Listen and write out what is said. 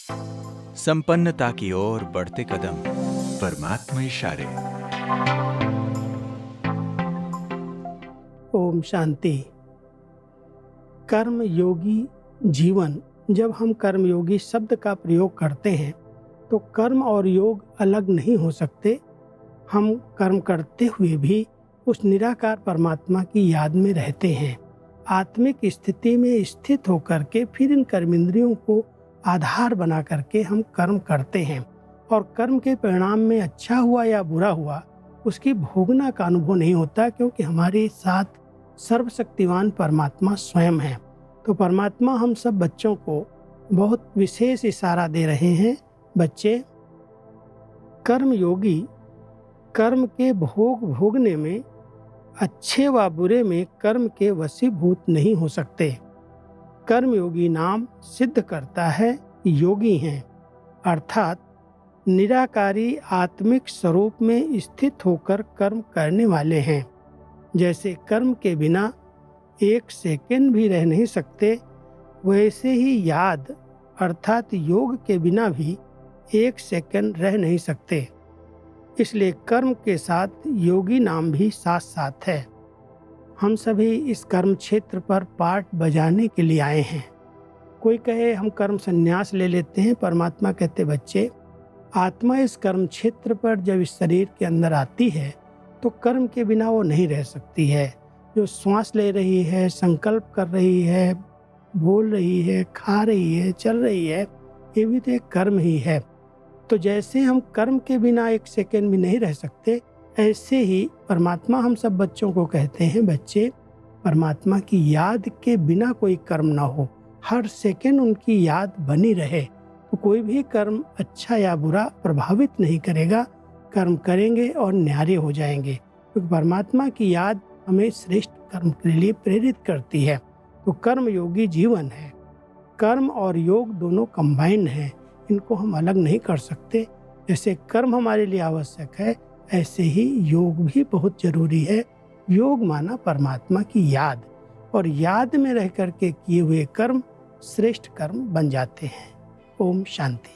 संपन्नता की ओर बढ़ते कदम, परमात्मा इशारे। ओम शांति। कर्मयोगी जीवन। जब हम कर्मयोगी शब्द का प्रयोग करते हैं तो कर्म और योग अलग नहीं हो सकते। हम कर्म करते हुए भी उस निराकार परमात्मा की याद में रहते हैं। आत्मिक स्थिति में स्थित होकर के फिर इन कर्मेंद्रियों को आधार बना करके हम कर्म करते हैं और कर्म के परिणाम में अच्छा हुआ या बुरा हुआ उसकी भोगना का अनुभव नहीं होता, क्योंकि हमारे साथ सर्वशक्तिवान परमात्मा स्वयं है। तो परमात्मा हम सब बच्चों को बहुत विशेष इशारा दे रहे हैं। बच्चे, कर्मयोगी कर्म के भोग भोगने में, अच्छे व बुरे में कर्म के वशीभूत नहीं हो सकते। कर्मयोगी नाम सिद्ध करता है योगी हैं, अर्थात निराकारी आत्मिक स्वरूप में स्थित होकर कर्म करने वाले हैं। जैसे कर्म के बिना एक सेकंड भी रह नहीं सकते, वैसे ही याद अर्थात योग के बिना भी एक सेकंड रह नहीं सकते। इसलिए कर्म के साथ योगी नाम भी साथ साथ है। हम सभी इस कर्म क्षेत्र पर पार्ट बजाने के लिए आए हैं। कोई कहे हम कर्म संन्यास ले लेते हैं, परमात्मा कहते बच्चे, आत्मा इस कर्म क्षेत्र पर जब इस शरीर के अंदर आती है तो कर्म के बिना वो नहीं रह सकती है। जो श्वास ले रही है, संकल्प कर रही है, बोल रही है, खा रही है, चल रही है, ये भी तो एक कर्म ही है। तो जैसे हम कर्म के बिना एक सेकंड भी नहीं रह सकते, ऐसे ही परमात्मा हम सब बच्चों को कहते हैं, बच्चे, परमात्मा की याद के बिना कोई कर्म ना हो, हर सेकंड उनकी याद बनी रहे, तो कोई भी कर्म अच्छा या बुरा प्रभावित नहीं करेगा। कर्म करेंगे और न्यारे हो जाएंगे, क्योंकि परमात्मा की याद हमें श्रेष्ठ कर्म के लिए प्रेरित करती है। तो कर्म योगी जीवन है। कर्म और योग दोनों कंबाइंड हैं, इनको हम अलग नहीं कर सकते। जैसे कर्म हमारे लिए आवश्यक है, ऐसे ही योग भी बहुत जरूरी है। योग माना परमात्मा की याद, और याद में रह करके किए हुए कर्म श्रेष्ठ कर्म बन जाते हैं। ओम शांति।